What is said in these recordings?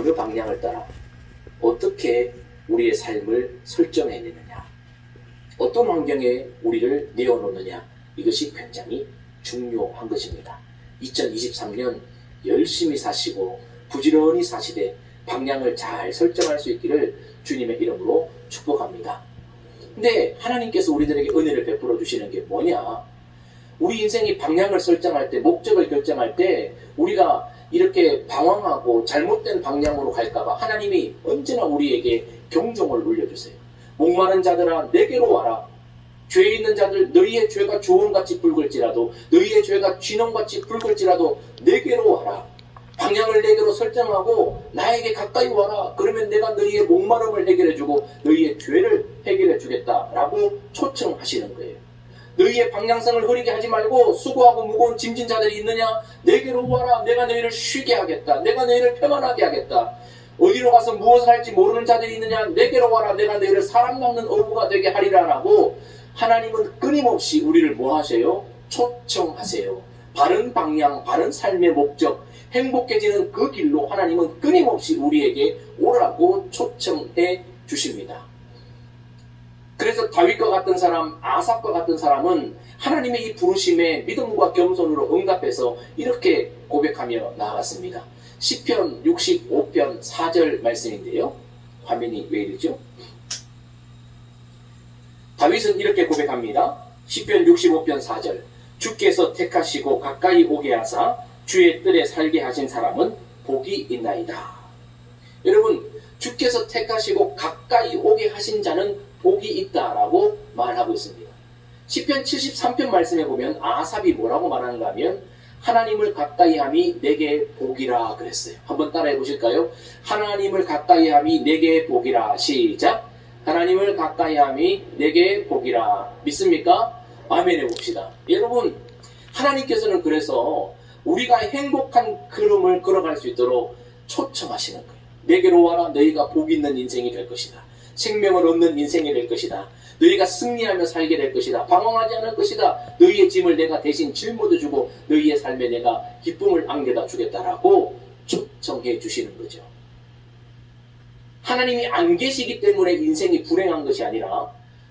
그 방향을 따라 어떻게 우리의 삶을 설정해내느냐, 어떤 환경에 우리를 내어놓느냐, 이것이 굉장히 중요한 것입니다. 2023년 열심히 사시고 부지런히 사시되 방향을 잘 설정할 수 있기를 주님의 이름으로 축복합니다. 근데 하나님께서 우리들에게 은혜를 베풀어 주시는 게 뭐냐? 우리 인생이 방향을 설정할 때, 목적을 결정할 때 우리가 이렇게 방황하고 잘못된 방향으로 갈까봐 하나님이 언제나 우리에게 경종을 울려주세요. 목마른 자들아 내게로 와라. 죄 있는 자들, 너희의 죄가 주홍같이 붉을지라도, 너희의 죄가 쥐농같이 붉을지라도 내게로 와라. 방향을 내게로 설정하고 나에게 가까이 와라. 그러면 내가 너희의 목마름을 해결해주고 너희의 죄를 해결해주겠다라고 초청하시는 거예요. 너희의 방향성을 흐리게 하지 말고 수고하고 무거운 짐진 자들이 있느냐? 내게로 와라. 내가 너희를 쉬게 하겠다. 내가 너희를 평안하게 하겠다. 어디로 가서 무엇을 할지 모르는 자들이 있느냐? 내게로 와라. 내가 너희를 사람 낚는 어부가 되게 하리라 라고 하나님은 끊임없이 우리를 뭐 하세요? 초청하세요. 바른 방향, 바른 삶의 목적, 행복해지는 그 길로 하나님은 끊임없이 우리에게 오라고 초청해 주십니다. 그래서 다윗과 같은 사람, 아삽과 같은 사람은 하나님의 이 부르심에 믿음과 겸손으로 응답해서 이렇게 고백하며 나아갔습니다. 시편 65편 4절 말씀인데요. 화면이 왜 이러죠? 다윗은 이렇게 고백합니다. 시편 65편 4절. 주께서 택하시고 가까이 오게 하사 주의 뜰에 살게 하신 사람은 복이 있나이다. 여러분, 주께서 택하시고 가까이 오게 하신 자는 복이 있다라고 말하고 있습니다. 시편 73편 말씀에 보면 아삽이 뭐라고 말하는가 하면 하나님을 가까이 함이 내게 복이라 그랬어요. 한번 따라해 보실까요? 하나님을 가까이 함이 내게 복이라. 시작. 하나님을 가까이 함이 내게 복이라. 믿습니까? 아멘 해봅시다. 여러분, 하나님께서는 그래서 우리가 행복한 걸음을 걸어갈 수 있도록 초청하시는 거예요. 내게로 와라. 너희가 복 있는 인생이 될 것이다. 생명을 얻는 인생이 될 것이다. 너희가 승리하며 살게 될 것이다. 방황하지 않을 것이다. 너희의 짐을 내가 대신 짊어져주고 너희의 삶에 내가 기쁨을 안겨다 주겠다라고 초청해 주시는 거죠. 하나님이 안 계시기 때문에 인생이 불행한 것이 아니라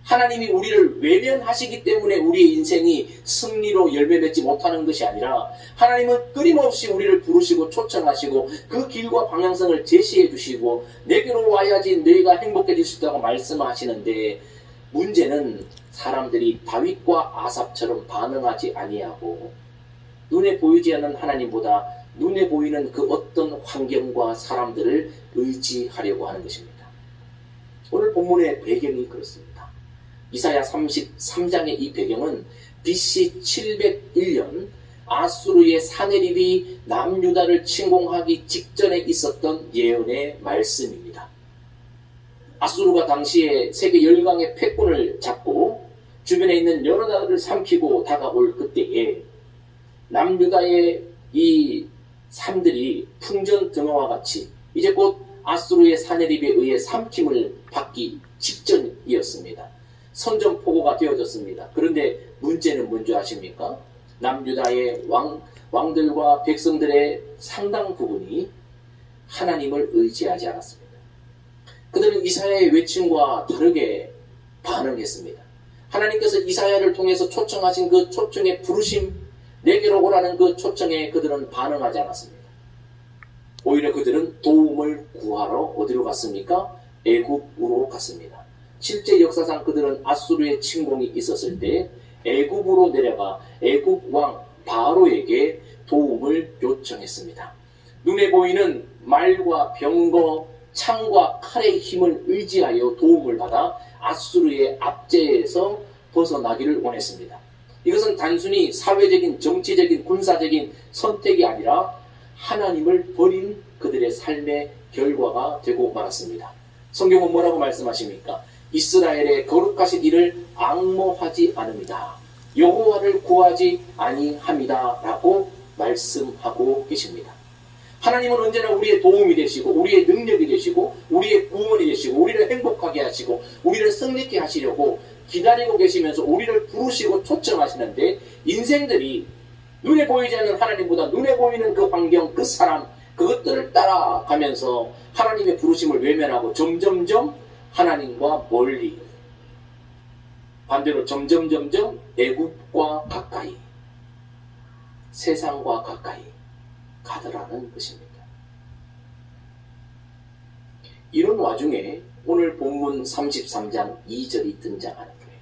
하나님이 우리를 외면하시기 때문에 우리의 인생이 승리로 열매 맺지 못하는 것이 아니라 하나님은 끊임없이 우리를 부르시고 초청하시고 그 길과 방향성을 제시해 주시고 내게로 와야지 너희가 행복해질 수 있다고 말씀하시는데 문제는 사람들이 다윗과 아삽처럼 반응하지 아니하고 눈에 보이지 않는 하나님보다 눈에 보이는 그 어떤 환경과 사람들을 의지하려고 하는 것입니다. 오늘 본문의 배경이 그렇습니다. 이사야 33장의 이 배경은 BC 701년 아수르의 사네립이 남유다를 침공하기 직전에 있었던 예언의 말씀입니다. 아수르가 당시에 세계 열강의 패권을 잡고 주변에 있는 여러 나라를 삼키고 다가올 그때에 남유다의 이 삶들이 풍전등화와 같이 이제 곧 아수르의 사네립에 의해 삼킴을 받기 직전이었습니다. 선전포고가 되어졌습니다. 그런데 문제는 뭔지 아십니까? 남유다의 왕들과 백성들의 상당 부분이 하나님을 의지하지 않았습니다. 그들은 이사야의 외침과 다르게 반응했습니다. 하나님께서 이사야를 통해서 초청하신 그 초청의 부르심, 내게로 오라는 그 초청에 그들은 반응하지 않았습니다. 오히려 그들은 도움을 구하러 어디로 갔습니까? 애굽으로 갔습니다. 실제 역사상 그들은 아수르의 침공이 있었을 때 애굽으로 내려가 애굽 왕 바로에게 도움을 요청했습니다. 눈에 보이는 말과 병거, 창과 칼의 힘을 의지하여 도움을 받아 아수르의 압제에서 벗어나기를 원했습니다. 이것은 단순히 사회적인, 정치적인, 군사적인 선택이 아니라 하나님을 버린 그들의 삶의 결과가 되고 말았습니다. 성경은 뭐라고 말씀하십니까? 이스라엘의 거룩하신 이를 앙모하지 않습니다. 여호와를 구하지 아니합니다. 라고 말씀하고 계십니다. 하나님은 언제나 우리의 도움이 되시고 우리의 능력이 되시고 우리의 구원이 되시고 우리를 행복하게 하시고 우리를 승리케 하시려고 기다리고 계시면서 우리를 부르시고 초청하시는데 인생들이 눈에 보이지 않는 하나님보다 눈에 보이는 그 환경, 그 사람, 그것들을 따라가면서 하나님의 부르심을 외면하고 점점점 하나님과 멀리, 반대로 점점점점 애굽과 가까이, 세상과 가까이 가더라는 것입니다. 이런 와중에 오늘 본문 33장 2절이 등장하는 거예요.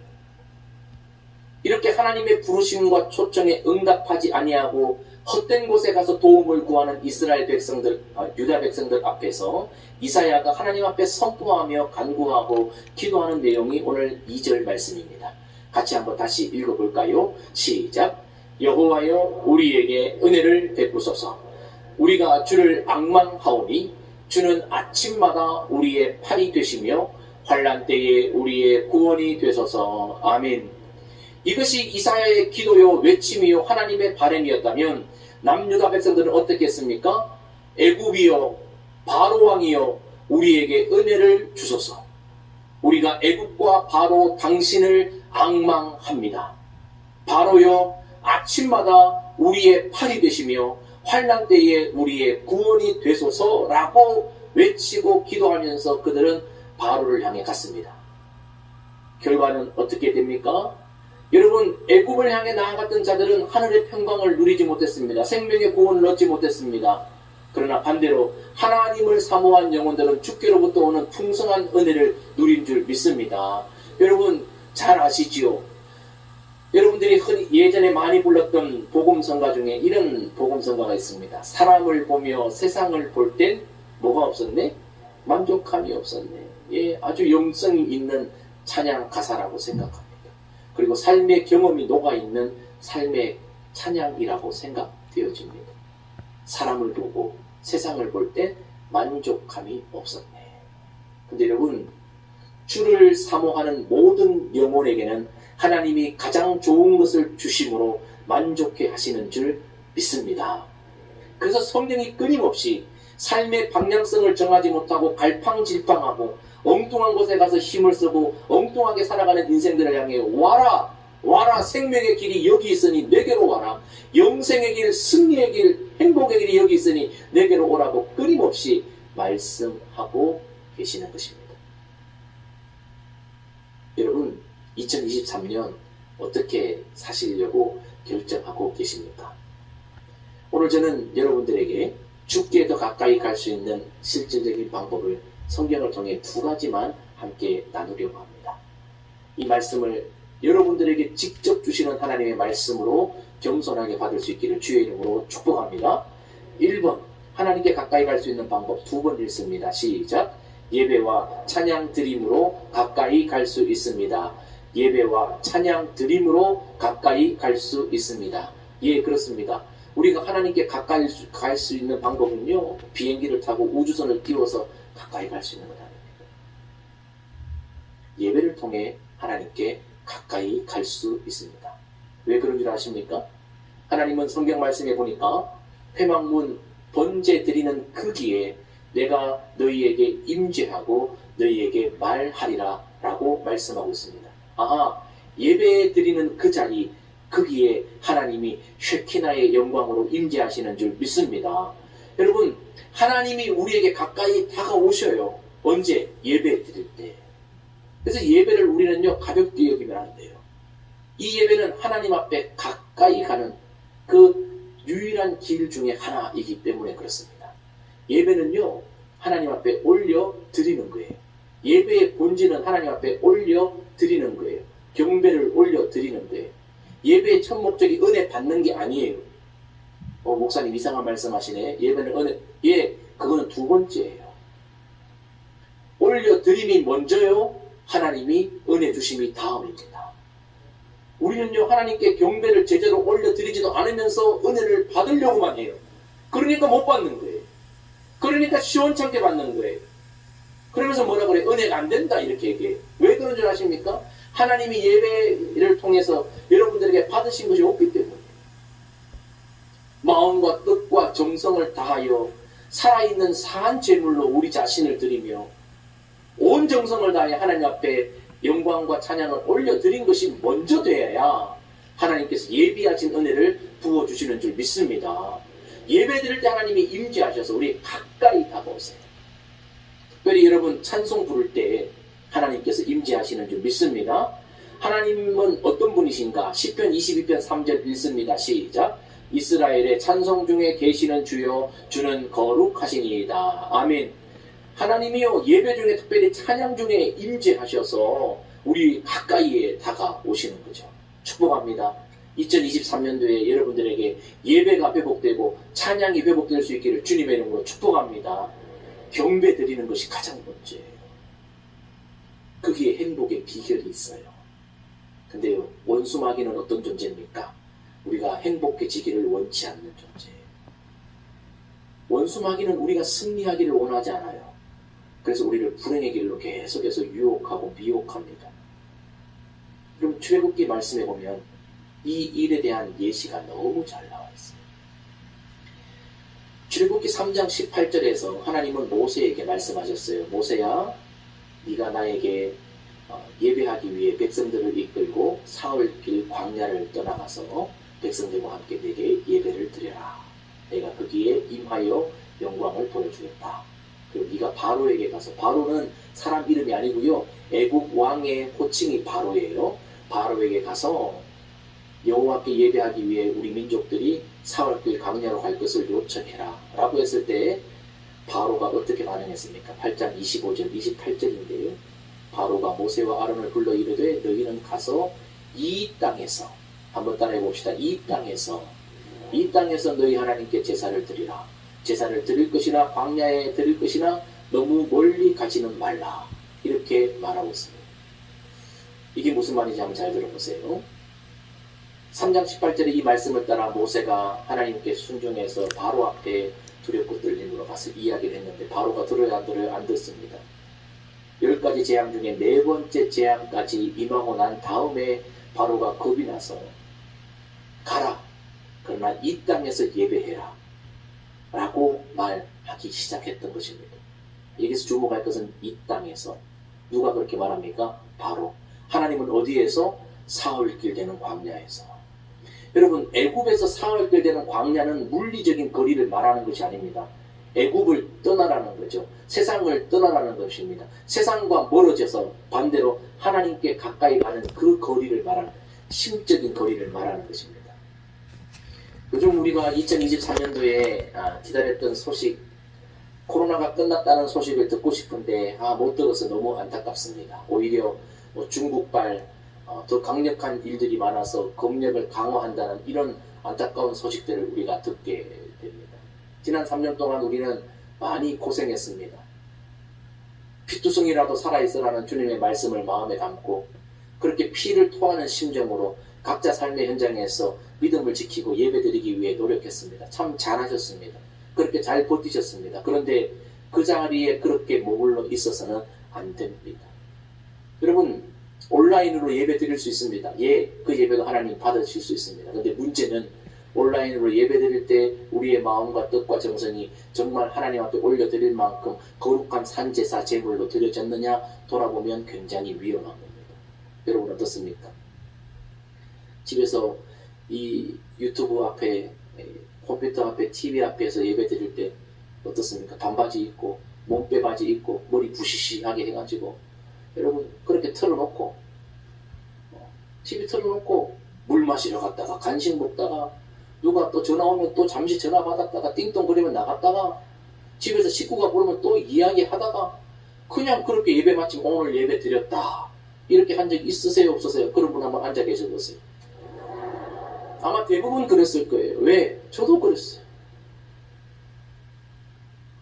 이렇게 하나님의 부르심과 초청에 응답하지 아니하고 헛된 곳에 가서 도움을 구하는 이스라엘 백성들, 유다 백성들 앞에서 이사야가 하나님 앞에 선포하며 간구하고 기도하는 내용이 오늘 2절 말씀입니다. 같이 한번 다시 읽어볼까요? 시작. 여호와여 우리에게 은혜를 베푸소서. 우리가 주를 앙망하오니 주는 아침마다 우리의 팔이 되시며 환난 때에 우리의 구원이 되소서. 아멘. 이것이 이사야의 기도요 외침이요 하나님의 바람이었다면 남유다 백성들은 어떻게 했습니까? 애굽이요 바로왕이요 우리에게 은혜를 주소서. 우리가 애굽과 바로 당신을 앙망합니다. 바로요 아침마다 우리의 팔이 되시며 환난 때에 우리의 구원이 되소서라고 외치고 기도하면서 그들은 바로를 향해 갔습니다. 결과는 어떻게 됩니까? 여러분, 애굽을 향해 나아갔던 자들은 하늘의 평강을 누리지 못했습니다. 생명의 구원을 얻지 못했습니다. 그러나 반대로 하나님을 사모한 영혼들은 주께로부터 오는 풍성한 은혜를 누린 줄 믿습니다. 여러분 잘 아시지요? 여러분들이 흔히 예전에 많이 불렀던 복음성가 중에 이런 복음성가가 있습니다. 사람을 보며 세상을 볼 땐 뭐가 없었네? 만족함이 없었네. 예, 아주 영성이 있는 찬양 가사라고 생각합니다. 그리고 삶의 경험이 녹아있는 삶의 찬양이라고 생각되어집니다. 사람을 보고 세상을 볼 때 만족함이 없었네. 근데 여러분, 주를 사모하는 모든 영혼에게는 하나님이 가장 좋은 것을 주심으로 만족해 하시는 줄 믿습니다. 그래서 성령이 끊임없이 삶의 방향성을 정하지 못하고 갈팡질팡하고 엉뚱한 곳에 가서 힘을 쓰고 엉뚱하게 살아가는 인생들을 향해 와라 와라, 생명의 길이 여기 있으니 내게로 와라, 영생의 길, 승리의 길, 행복의 길이 여기 있으니 내게로 오라고 끊임없이 말씀하고 계시는 것입니다. 여러분, 2023년 어떻게 사시려고 결정하고 계십니까? 오늘 저는 여러분들에게 주께 더 가까이 갈 수 있는 실질적인 방법을 성경을 통해 두 가지만 함께 나누려고 합니다. 이 말씀을 여러분들에게 직접 주시는 하나님의 말씀으로 겸손하게 받을 수 있기를 주의 이름으로 축복합니다. 1번, 하나님께 가까이 갈 수 있는 방법 2번 읽습니다. 시작. 예배와 찬양 드림으로 가까이 갈 수 있습니다. 예배와 찬양 드림으로 가까이 갈 수 있습니다. 예, 그렇습니다. 우리가 하나님께 가까이 갈 수 있는 방법은요, 비행기를 타고 우주선을 띄워서 가까이 갈 수 있는 것 아닙니다. 예배를 통해 하나님께 가까이 갈 수 있습니다. 왜 그런 줄 아십니까? 하나님은 성경 말씀에 보니까 회막문 번제 드리는 그 기에 내가 너희에게 임재하고 너희에게 말하리라 라고 말씀하고 있습니다. 아하, 예배 드리는 그 자리, 거기에 하나님이 쉐키나의 영광으로 임재하시는 줄 믿습니다. 여러분, 하나님이 우리에게 가까이 다가오셔요. 언제? 예배 드릴 때. 그래서 예배를 우리는요, 가볍게 여기면 안 돼요. 이 예배는 하나님 앞에 가까이 가는 그 유일한 길 중에 하나이기 때문에 그렇습니다. 예배는요, 하나님 앞에 올려 드리는 거예요. 예배의 본질은 하나님 앞에 올려 드리는 거예요. 경배를 올려 드리는 거예요. 예배의 첫 목적이 은혜 받는 게 아니에요. 목사님 이상한 말씀하시네. 예배는 은혜, 예, 그거는 두 번째예요. 올려 드림이 먼저요, 하나님이 은혜 주심이 다음입니다. 우리는요, 하나님께 경배를 제대로 올려 드리지도 않으면서 은혜를 받으려고만 해요. 그러니까 못 받는 거예요. 그러니까 시원찮게 받는 거예요. 그러면서 뭐라 그래? 은혜가 안 된다 이렇게 얘기해요. 왜 그런 줄 아십니까? 하나님이 예배를 통해서 여러분들에게 받으신 것이 없기 때문에 마음과 뜻과 정성을 다하여 살아있는 사한 제물로 우리 자신을 드리며 온 정성을 다해 하나님 앞에 영광과 찬양을 올려드린 것이 먼저 되어야 하나님께서 예비하신 은혜를 부어주시는 줄 믿습니다. 예배 드릴 때 하나님이 임재하셔서 우리 가까이 다가오세요. 특별히 여러분 찬송 부를 때 하나님께서 임재하시는 줄 믿습니다. 하나님은 어떤 분이신가? 시편 22편 3절 읽습니다. 시작. 이스라엘의 찬송 중에 계시는 주여, 주는 거룩하시니이다. 아멘. 하나님이요, 예배 중에 특별히 찬양 중에 임재하셔서 우리 가까이에 다가오시는 거죠. 축복합니다. 2023년도에 여러분들에게 예배가 회복되고 찬양이 회복될 수 있기를 주님의 이름으로 축복합니다. 경배 드리는 것이 가장 번째예요. 거기에 행복의 비결이 있어요. 근데요, 원수 마귀는 어떤 존재입니까? 우리가 행복해지기를 원치 않는 존재예요. 원수 마귀는 우리가 승리하기를 원하지 않아요. 그래서 우리를 불행의 길로 계속해서 유혹하고 미혹합니다. 그럼 출애굽기 말씀에 보면 이 일에 대한 예시가 너무 잘 나와 있어요. 출애굽기 3장 18절에서 하나님은 모세에게 말씀하셨어요. 모세야, 네가 나에게 예배하기 위해 백성들을 이끌고 사흘길 광야를 떠나가서 백성들과 함께 내게 예배를 드려라. 내가 거기에 임하여 영광을 보여주겠다. 그리고 네가 바로에게 가서, 바로는 사람 이름이 아니고요, 애국 왕의 호칭이 바로예요. 바로에게 가서 여호와께 예배하기 위해 우리 민족들이 사흘길 광야로 갈 것을 요청해라 라고 했을 때 바로가 어떻게 반응했습니까? 8장 25절 28절인데요. 바로가 모세와 아론을 불러 이르되 너희는 가서 이 땅에서, 한번 따라해 봅시다. 이 땅에서 너희 하나님께 제사를 드리라. 제사를 드릴 것이나 광야에 드릴 것이나 너무 멀리 가지는 말라. 이렇게 말하고 있습니다. 이게 무슨 말인지 한번 잘 들어보세요. 3장 18절에 이 말씀을 따라 모세가 하나님께 순종해서 바로 앞에 두렵고 떨림으로 가서 이야기를 했는데 바로가 들어야 안 듣습니다. 10가지 재앙 중에 4번째 재앙까지 임하고 난 다음에 바로가 겁이 나서 가라. 그러나 이 땅에서 예배해라. 라고 말하기 시작했던 것입니다. 여기서 주목할 것은 이 땅에서. 누가 그렇게 말합니까? 바로. 하나님은 어디에서? 사흘길 되는 광야에서. 여러분, 애굽에서 사흘길 되는 광야는 물리적인 거리를 말하는 것이 아닙니다. 애굽을 떠나라는 거죠. 세상을 떠나라는 것입니다. 세상과 멀어져서 반대로 하나님께 가까이 가는 그 거리를 말하는, 심적인 거리를 말하는 것입니다. 요즘 우리가 2023년도에 기다렸던 소식, 코로나가 끝났다는 소식을 듣고 싶은데 못 들어서 너무 안타깝습니다. 오히려 중국발 더 강력한 일들이 많아서 검역을 강화한다는 이런 안타까운 소식들을 우리가 듣게 됩니다. 지난 3년 동안 우리는 많이 고생했습니다. 피투성이라도 살아있으라는 주님의 말씀을 마음에 담고 그렇게 피를 토하는 심정으로 각자 삶의 현장에서 믿음을 지키고 예배드리기 위해 노력했습니다. 참 잘하셨습니다. 그렇게 잘 버티셨습니다. 그런데 그 자리에 그렇게 머물러 있어서는 안 됩니다. 여러분, 온라인으로 예배 드릴 수 있습니다. 그 예배도 하나님 받으실 수 있습니다. 그런데 문제는 온라인으로 예배 드릴 때 우리의 마음과 뜻과 정성이 정말 하나님 앞에 올려드릴 만큼 거룩한 산제사 제물로 드려졌느냐 돌아보면 굉장히 위험한 겁니다. 여러분 어떻습니까? 집에서 이 유튜브 앞에, 컴퓨터 앞에, TV 앞에서 예배 드릴 때 어떻습니까? 반바지 입고 몸빼 바지 입고 머리 부시시하게 해가지고 여러분 그렇게 틀어놓고 TV 틀어놓고 물 마시러 갔다가 간식 먹다가 누가 또 전화 오면 또 잠시 전화 받았다가 띵동거리면 나갔다가 집에서 식구가 부르면 또 이야기하다가 그냥 그렇게 예배 마치면 오늘 예배 드렸다 이렇게 한 적 있으세요? 없으세요? 그런 분 한번 앉아 계셔보세요. 아마 대부분 그랬을 거예요. 왜? 저도 그랬어요.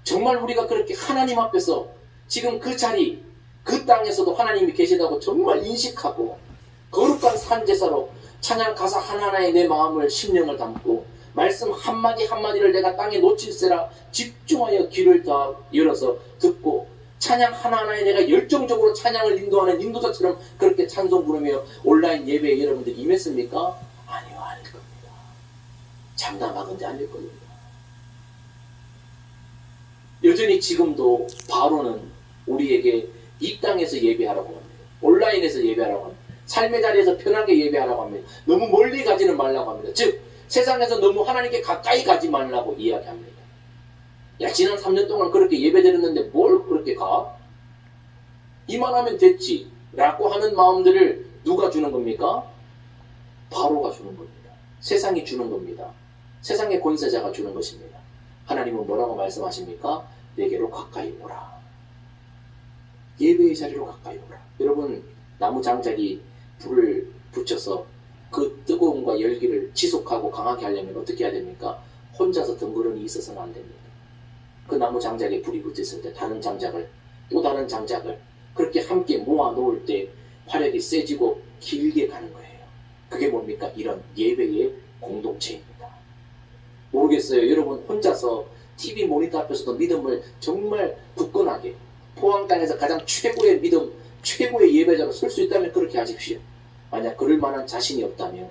정말 우리가 그렇게 하나님 앞에서 지금 그 자리, 그 땅에서도 하나님이 계시다고 정말 인식하고 거룩한 산제사로 찬양 가사 하나하나에 내 마음을 심령을 담고 말씀 한마디 한마디를 내가 땅에 놓칠세라 집중하여 귀를 다 열어서 듣고 찬양 하나하나에 내가 열정적으로 찬양을 인도하는 인도자처럼 그렇게 찬송 부르며 온라인 예배에 여러분들 임했습니까? 아니요, 아닐 겁니다. 장담하건대 아닐 겁니다. 여전히 지금도 바로는 우리에게 이 땅에서 예배하라고 합니다. 온라인에서 예배하라고 합니다. 삶의 자리에서 편하게 예배하라고 합니다. 너무 멀리 가지는 말라고 합니다. 즉 세상에서 너무 하나님께 가까이 가지 말라고 이야기합니다. 야, 지난 3년 동안 그렇게 예배드렸는데 뭘 그렇게 가? 이만하면 됐지 라고 하는 마음들을 누가 주는 겁니까? 바로가 주는 겁니다. 세상이 주는 겁니다. 세상의 권세자가 주는 것입니다. 하나님은 뭐라고 말씀하십니까? 내게로 가까이 오라. 예배의 자리로 가까이 오라. 여러분, 나무 장작이 불을 붙여서 그 뜨거움과 열기를 지속하고 강하게 하려면 어떻게 해야 됩니까? 혼자서 덩그러니 있어서는 안 됩니다. 그 나무 장작에 불이 붙었을 때 다른 장작을, 또 다른 장작을 그렇게 함께 모아 놓을 때 화력이 세지고 길게 가는 거예요. 그게 뭡니까? 이런 예배의 공동체입니다. 모르겠어요. 여러분 혼자서 TV 모니터 앞에서도 믿음을 정말 굳건하게 포항 땅에서 가장 최고의 믿음, 최고의 예배자로 설 수 있다면 그렇게 하십시오. 만약 그럴 만한 자신이 없다면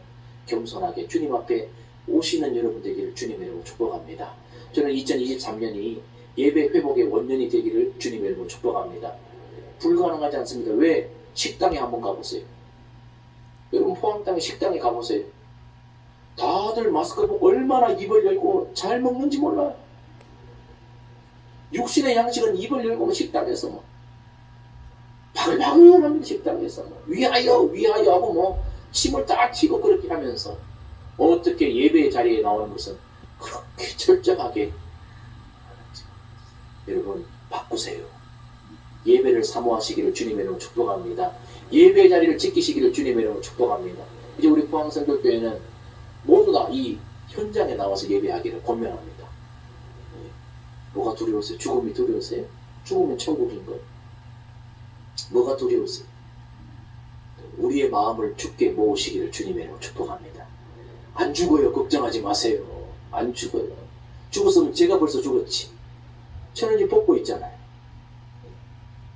겸손하게 주님 앞에 오시는 여러분 되기를 주님의 이름으로 축복합니다. 저는 2023년이 예배 회복의 원년이 되기를 주님의 이름으로 축복합니다. 불가능하지 않습니다. 왜? 식당에 한번 가보세요. 여러분 포항 땅에 식당에 가보세요. 다들 마스크 벗고 얼마나 입을 열고 잘 먹는지 몰라요. 육신의 양식은 입을 열고 식당에서 뭐 바글바글합니다. 식당에서 뭐 위하여 위하여 하고 뭐 침을 딱 튀고 그렇게 하면서 어떻게 예배의 자리에 나오는 것은 그렇게 철저하게 여러분 바꾸세요. 예배를 사모하시기를 주님의 이름으로 축복합니다. 예배의 자리를 지키시기를 주님의 이름으로 축복합니다. 이제 우리 포항선교교회는 모두 다 이 현장에 나와서 예배하기를 권면합니다. 뭐가 두려우세요? 죽음이 두려우세요? 죽으면 천국인 것. 뭐가 두려우세요? 우리의 마음을 주께 모으시기를 주님의 이름으로 축복합니다. 안 죽어요. 걱정하지 마세요. 안 죽어요. 죽었으면 제가 벌써 죽었지. 천연이 뽑고 있잖아요.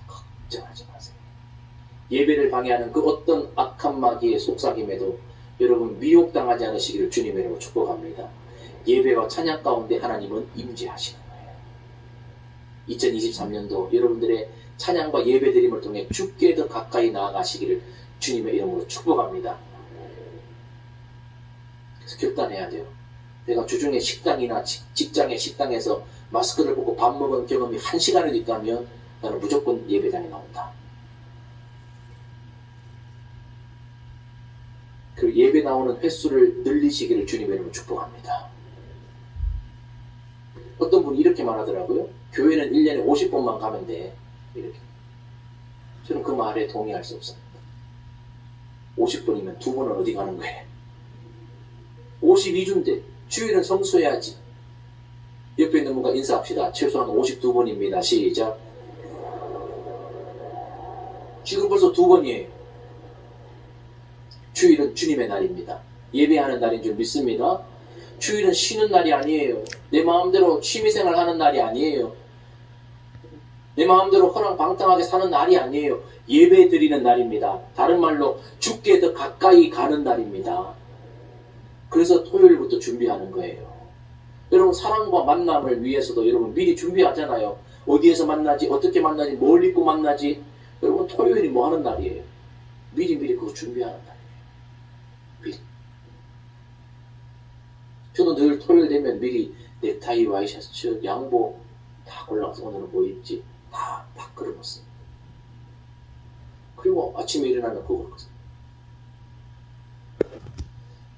걱정하지 마세요. 예배를 방해하는 그 어떤 악한 마귀의 속삭임에도 여러분 미혹당하지 않으시기를 주님의 이름으로 축복합니다. 예배와 찬양 가운데 하나님은 임재하시는 거예요. 2023년도 여러분들의 찬양과 예배 드림을 통해 주께 더 가까이 나아가시기를 주님의 이름으로 축복합니다. 그래서 결단해야 돼요. 내가 주중에 식당이나 직장의 식당에서 마스크를 벗고 밥 먹은 경험이 1시간에도 있다면 나는 무조건 예배당에 나온다. 그 예배 나오는 횟수를 늘리시기를 주님의 이름으로 축복합니다. 어떤 분이 이렇게 말하더라고요. 교회는 1년에 50번만 가면 돼. 이렇게. 저는 그 말에 동의할 수 없습니다. 50번이면 2번은 어디 가는 거예요? 52주인데 주일은 성수해야지. 옆에 있는 분과 인사합시다. 최소한 52번입니다. 시작. 지금 벌써 2번이에요. 주일은 주님의 날입니다. 예배하는 날인 줄 믿습니다. 주일은 쉬는 날이 아니에요. 내 마음대로 취미생활 하는 날이 아니에요. 내 마음대로 허랑방탕하게 사는 날이 아니에요. 예배 드리는 날입니다. 다른 말로 주께 더 가까이 가는 날입니다. 그래서 토요일부터 준비하는 거예요. 여러분 사랑과 만남을 위해서도 여러분 미리 준비하잖아요. 어디에서 만나지, 어떻게 만나지, 뭘 입고 만나지. 여러분 토요일이 뭐 하는 날이에요? 미리 그거 준비하는 날이에요. 미리. 저도 늘 토요일 되면 미리 넥타이, 와이셔츠, 양복 다 골라서 오늘은 뭐 입지 다 끌어놓습니다. 그리고 아침에 일어나면 그거 그렇거든요.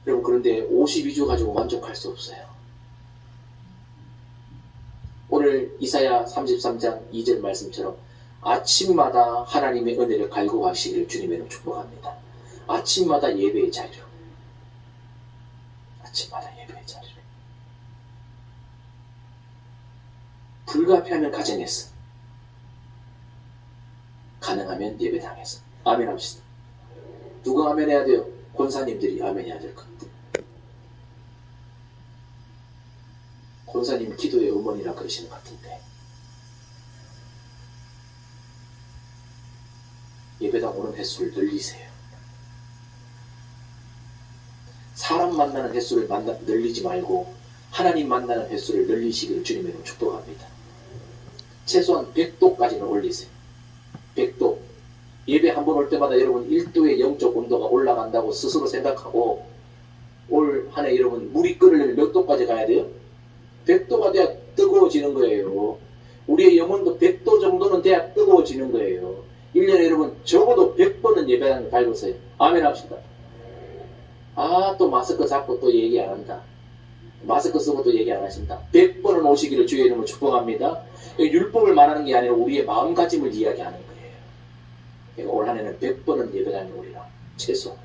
여러분 그런데 52주 가지고 만족할 수 없어요. 오늘 이사야 33장 2절 말씀처럼 아침마다 하나님의 은혜를 갈고 가시기를 주님의 이름으로 축복합니다. 아침마다 예배의 자리로. 아침마다 예배의 자리로. 불가피하면 가정에서. 가능하면 예배당에서. 아멘 합시다. 누가 아멘 해야 돼요? 권사님들이 아멘 해야 될 것 같아요. 권사님 기도의 어머니라 그러시는 것 같은데 예배당 오는 횟수를 늘리세요. 사람 만나는 횟수를 늘리지 말고 하나님 만나는 횟수를 늘리시기를 주님의 이름으로 축복합니다. 최소한 100도까지는 올리세요. 100도. 예배 한 번 올 때마다 여러분 1도의 영적 온도가 올라간다고 스스로 생각하고 올 한 해 영혼에 여러분 물이 끓으려면 몇 도까지 가야 돼요? 100도가 돼야 뜨거워지는 거예요. 우리의 영혼도 100도 정도는 돼야 뜨거워지는 거예요. 1년에 여러분 적어도 100번은 예배하는 거 밟으세요. 아멘 합시다. 아, 또 마스크 잡고 또 얘기 안 한다. 마스크 쓰고 또 얘기 안 하신다. 100번은 오시기를 주의 이름으로 축복합니다. 율법을 말하는 게 아니라 우리의 마음가짐을 이야기하는 거예요. 그러니까 올 한해는 100번은 예배당에 오리라. 최소.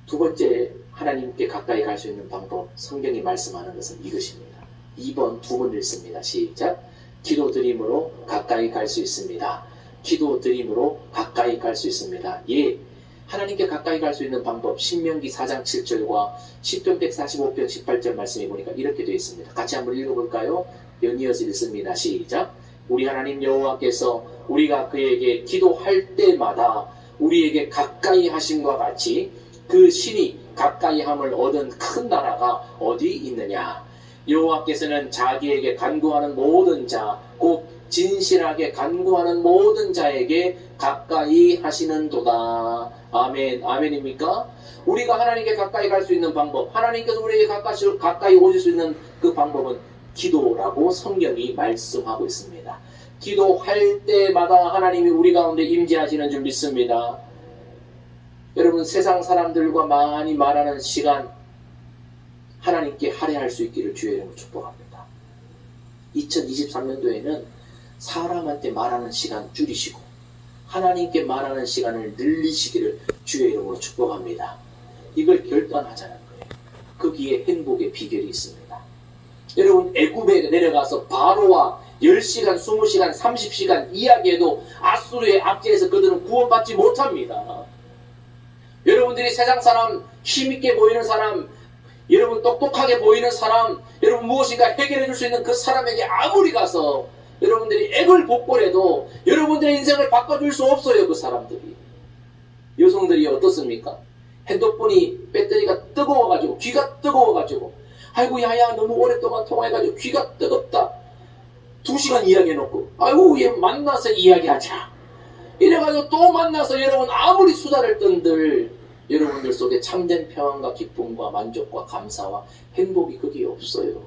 두 번째, 하나님께 가까이 갈 수 있는 방법, 성경이 말씀하는 것은 이것입니다. 2번 두 번 읽습니다. 시작. 기도 드림으로 가까이 갈 수 있습니다. 기도 드림으로 가까이 갈 수 있습니다. 예, 하나님께 가까이 갈 수 있는 방법, 신명기 4장 7절과 시편 145편 18절 말씀해 보니까 이렇게 되어 있습니다. 같이 한번 읽어볼까요? 연이어서 읽습니다. 시작. 우리 하나님 여호와께서 우리가 그에게 기도할 때마다 우리에게 가까이 하심과 같이 그 신이 가까이 함을 얻은 큰 나라가 어디 있느냐. 여호와께서는 자기에게 간구하는 모든 자, 곧 진실하게 간구하는 모든 자에게 가까이 하시는도다. 아멘. 아멘입니까? 우리가 하나님께 가까이 갈 수 있는 방법, 하나님께서 우리에게 가까이 오실 수 있는 그 방법은 기도라고 성경이 말씀하고 있습니다. 기도할 때마다 하나님이 우리 가운데 임재하시는 줄 믿습니다. 여러분, 세상 사람들과 많이 말하는 시간 하나님께 할애할 수 있기를 주의 이름으로 축복합니다. 2023년도에는 사람한테 말하는 시간 줄이시고 하나님께 말하는 시간을 늘리시기를 주의 이름으로 축복합니다. 이걸 결단하자는 거예요. 거기에 행복의 비결이 있습니다. 여러분, 애굽에 내려가서 바로와 10시간, 20시간, 30시간 이야기해도 아수르의 압제에서 그들은 구원받지 못합니다. 여러분들이 세상 사람, 힘있게 보이는 사람, 여러분 똑똑하게 보이는 사람, 여러분 무엇인가 해결해 줄 수 있는 그 사람에게 아무리 가서 여러분들이 액을 복벌해도 여러분들의 인생을 바꿔줄 수 없어요. 그 사람들이. 여성들이 어떻습니까? 핸드폰이 배터리가 뜨거워가지고, 귀가 뜨거워가지고, 아이고 야야 너무 오랫동안 통화해가지고 귀가 뜨겁다. 2시간 이야기해놓고, 아이고 얘 만나서 이야기하자. 이래가지고 또 만나서 여러분 아무리 수다를 떤들 여러분들 속에 참된 평안과 기쁨과 만족과 감사와 행복이 거기에 없어요.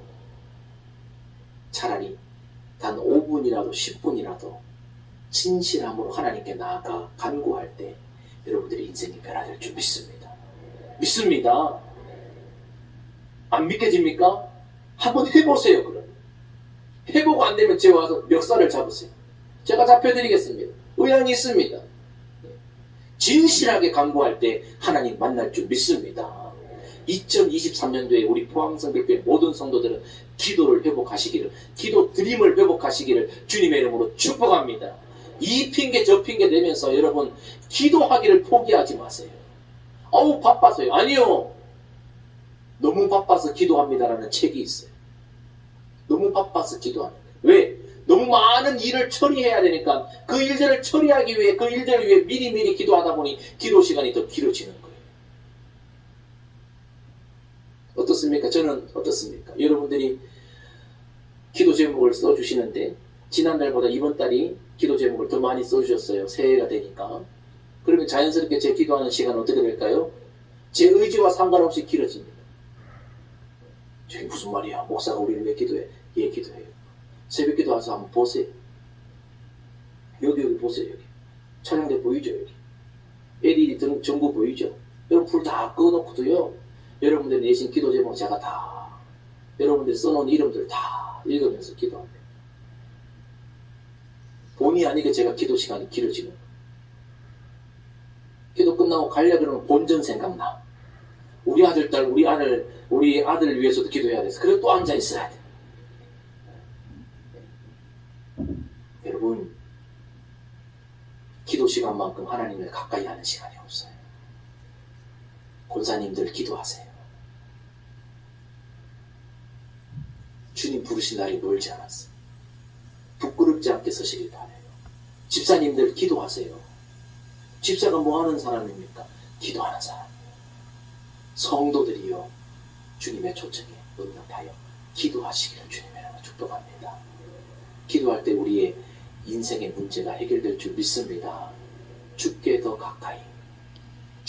차라리 단 5분이라도 10분이라도 진실함으로 하나님께 나아가 간구할 때 여러분들의 인생이 변화될 줄 믿습니다. 믿습니다. 안 믿겨집니까? 한번 해보세요. 그럼 해보고 안 되면 제가 와서 멱살을 잡으세요. 제가 잡혀드리겠습니다. 의향이 있습니다. 진실하게 간구할 때 하나님 만날 줄 믿습니다. 2023년도에 우리 포항성백교회 모든 성도들은 기도를 회복하시기를, 기도 드림을 회복하시기를 주님의 이름으로 축복합니다. 이 핑계 저 핑계 대면서 여러분 기도하기를 포기하지 마세요. 어우 바빠서요. 아니요. 너무 바빠서 기도합니다라는 책이 있어요. 너무 바빠서 기도하는 거예요. 왜? 너무 많은 일을 처리해야 되니까 그 일들을 처리하기 위해 그 일들을 위해 미리미리 기도하다 보니 기도 시간이 더 길어지는 거예요. 어떻습니까? 저는 어떻습니까? 여러분들이 기도 제목을 써주시는데 지난달보다 이번 달이 기도 제목을 더 많이 써주셨어요. 새해가 되니까. 그러면 자연스럽게 제 기도하는 시간은 어떻게 될까요? 제 의지와 상관없이 길어집니다. 저게 무슨 말이야? 목사가 우리를 왜 기도해? 예, 기도해요. 새벽 기도와서 한번 보세요. 여기 보세요. 여기 촬영대 보이죠? 여기 LED 전구 보이죠? 여러분 불 다 꺼놓고도요, 여러분들 내신 기도 제목 제가 다 여러분들 써놓은 이름들 다 읽으면서 기도합니다. 본의 아니게 제가 기도 시간이 길어지는 거예요. 기도 끝나고 가려고 그러면 본전 생각나. 우리 아들, 딸, 우리 아들을 위해서도 기도해야 돼서 그래도 또 앉아 있어야 돼. 여러분, 기도 시간만큼 하나님을 가까이 하는 시간이 없어요. 권사님들 기도하세요. 주님 부르신 날이 멀지 않았어요. 부끄럽지 않게 서시길 바라요. 집사님들 기도하세요. 집사가 뭐 하는 사람입니까? 기도하는 사람. 성도들이요, 주님의 초청에 응답하여 기도하시기를 주님의 이름으로 축복합니다. 기도할 때 우리의 인생의 문제가 해결될 줄 믿습니다. 주께 더 가까이,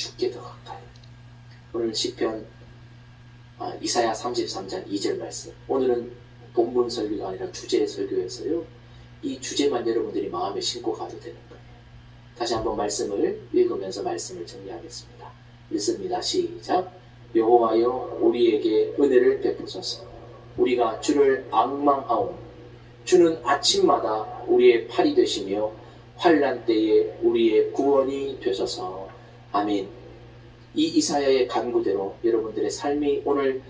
주께 더 가까이. 오늘 시편 이사야 33장 2절 말씀. 오늘은 본문 설교가 아니라 주제 설교에서요. 이 주제만 여러분들이 마음에 심고 가도 되는 거예요. 다시 한번 말씀을 읽으면서 말씀을 정리하겠습니다. 읽습니다. 시작. 여호와여 우리에게 은혜를 베푸소서. 우리가 주를 앙망하오. 주는 아침마다 우리의 팔이 되시며 환난 때에 우리의 구원이 되소서. 아멘. 이 이사야의 간구대로 여러분들의 삶이 오늘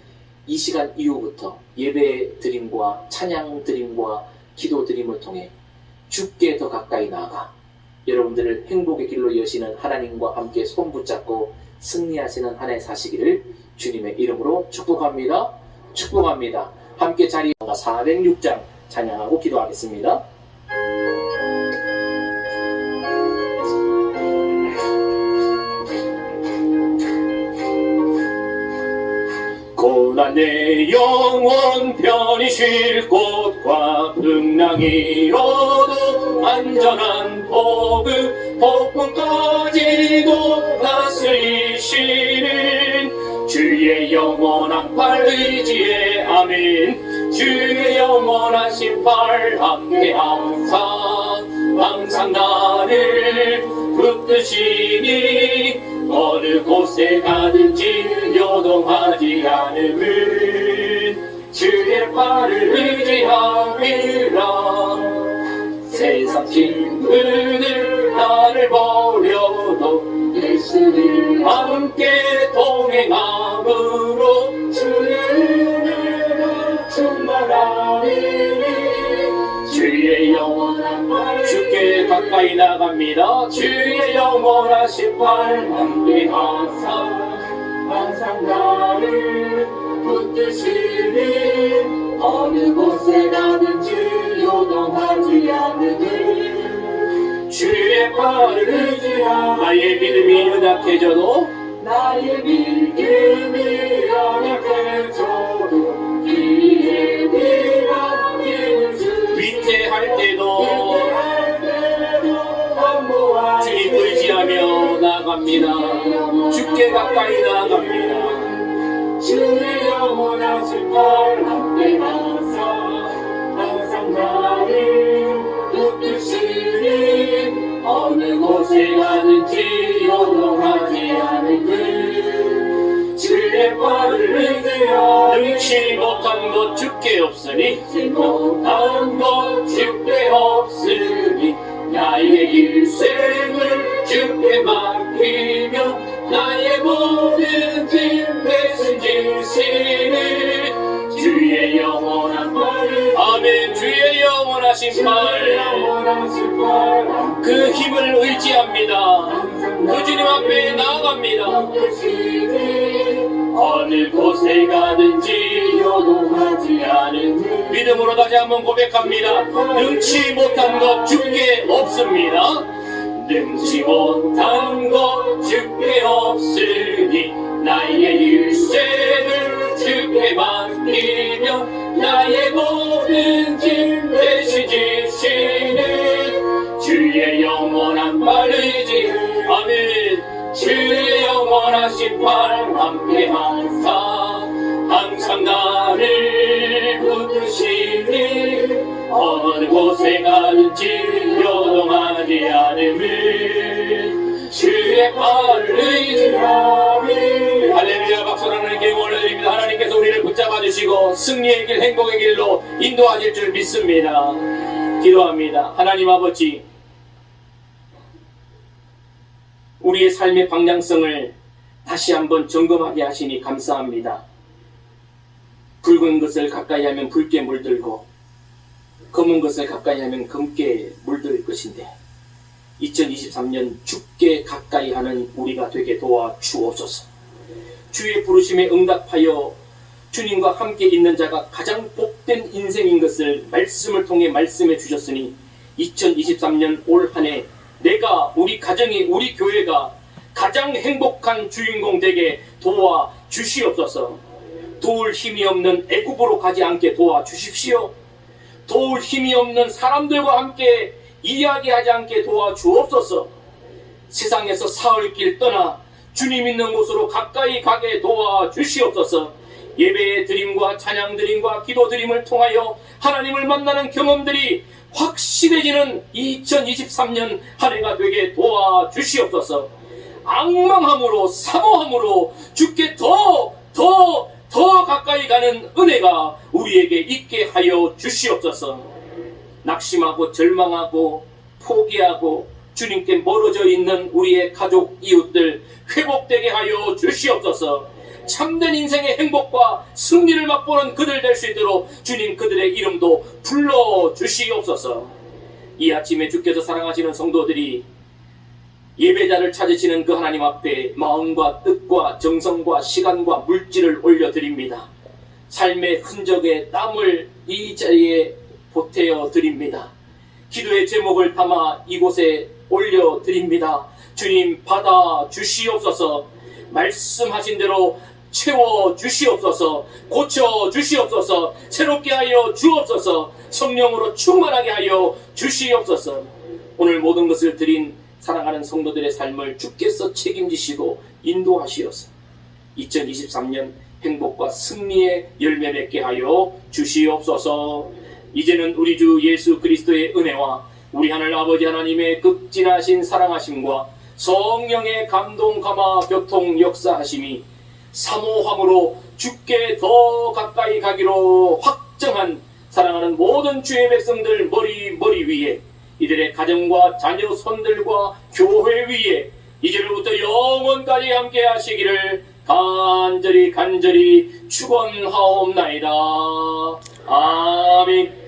이 시간 이후부터 예배 드림과 찬양 드림과 기도 드림을 통해 주께 더 가까이 나아가 여러분들을 행복의 길로 여시는 하나님과 함께 손 붙잡고 승리하시는 한 해 사시기를 주님의 이름으로 축복합니다. 축복합니다. 함께 자리에 406장 찬양하고 기도하겠습니다. 고난 내 영혼 편히 쉴 곳과 풍랑이 이뤄도 안전한 폭풍까지도 다스리시는 주의 영원한 팔 의지에 아멘. 주의 영원하신 팔 함께 항상 나를 붙드시니 어느 곳에 가든지 요동하지 않음은 주의 팔을 의지함이라. 세상 친구들 나를 버려도 예수님 함께 동행함으로 주의 은혜로 충만하리니 주의 영원한 팔 주께 가까이 나갑니다. 주의 영원하신 팔 함께 항상 나를 붙드시니 어느 곳에 가든지 요동하지 않으니 주의 팔을 의지하. 나의 믿음이 연약해져도 나의 믿음이 연약해져도 기에 네가 힘을 주시니 위태할 때도 주님 의지하며 나갑니다. 주께 가까이 나갑니다. 주의 영원하신 팔 함께 항상 나를 붙드시니 어느 곳에 가든지 요동하지 않으니 주의 팔을 의지하여 능치 못한 것 주께 없으니 못한 것 주께 없으니 나의 일생을 주께 맡기며 나의 모든 짐 대신 지시는 주의 영원한 팔 아멘. 주의 영원하신 팔 그 힘을 의지합니다. 그 주님 앞에 나아갑니다. 어느 곳에 가든지 요동하지 않은 믿음으로 다시 한번 고백합니다. 능치 못한 것 주께 없습니다. 능치 못한 것 주께 없으니 나의 일생을 주께 맡기며 나의 모든 짐 대신 지시는 주의 영원한 팔 의지 아멘. 주의 영원하신 팔 함께 항상 나를 붙드시니 어느 곳에 가든지 요동하지 않음은 주의 팔을 의지하니 할렐루야. 박수로 하나님께 올려드립니다. 하나님께서 우리를 붙잡아 주시고 승리의 길 행복의 길로 인도하실 줄 믿습니다. 기도합니다. 하나님 아버지, 우리의 삶의 방향성을 다시 한번 점검하게 하시니 감사합니다. 붉은 것을 가까이 하면 붉게 물들고 검은 것을 가까이 하면 검게 물들 것인데 2023년 주께 가까이 하는 우리가 되게 도와주옵소서. 주의 부르심에 응답하여 주님과 함께 있는 자가 가장 복된 인생인 것을 말씀을 통해 말씀해 주셨으니 2023년 올 한 해 내가 우리 가정이 우리 교회가 가장 행복한 주인공 되게 도와주시옵소서. 도울 힘이 없는 애굽으로 가지 않게 도와주십시오. 도울 힘이 없는 사람들과 함께 이야기하지 않게 도와주옵소서. 세상에서 사흘 길 떠나 주님 있는 곳으로 가까이 가게 도와주시옵소서. 예배의 드림과 찬양 드림과 기도 드림을 통하여 하나님을 만나는 경험들이 확실해지는 2023년 한 해가 되게 도와주시옵소서. 앙망함으로 사모함으로 주께 더 가까이 가는 은혜가 우리에게 있게 하여 주시옵소서. 낙심하고 절망하고 포기하고 주님께 멀어져 있는 우리의 가족 이웃들 회복되게 하여 주시옵소서. 참된 인생의 행복과 승리를 맛보는 그들 될 수 있도록 주님 그들의 이름도 불러주시옵소서. 이 아침에 주께서 사랑하시는 성도들이 예배자를 찾으시는 그 하나님 앞에 마음과 뜻과 정성과 시간과 물질을 올려드립니다. 삶의 흔적에 땀을 이 자리에 보태어 드립니다. 기도의 제목을 담아 이곳에 올려드립니다. 주님 받아 주시옵소서. 말씀하신 대로 채워 주시옵소서. 고쳐 주시옵소서. 새롭게 하여 주옵소서. 성령으로 충만하게 하여 주시옵소서. 오늘 모든 것을 드린 사랑하는 성도들의 삶을 주께서 책임지시고 인도하시옵소서. 2023년 행복과 승리의 열매 맺게 하여 주시옵소서. 이제는 우리 주 예수 그리스도의 은혜와 우리 하늘 아버지 하나님의 극진하신 사랑하심과 성령의 감동 감화 교통 역사하심이 사모함으로 주께 더 가까이 가기로 확정한 사랑하는 모든 주의 백성들 머리 위에, 이들의 가정과 자녀 손들과 교회 위에 이제로부터 영원까지 함께 하시기를 간절히 축원하옵나이다. 아멘.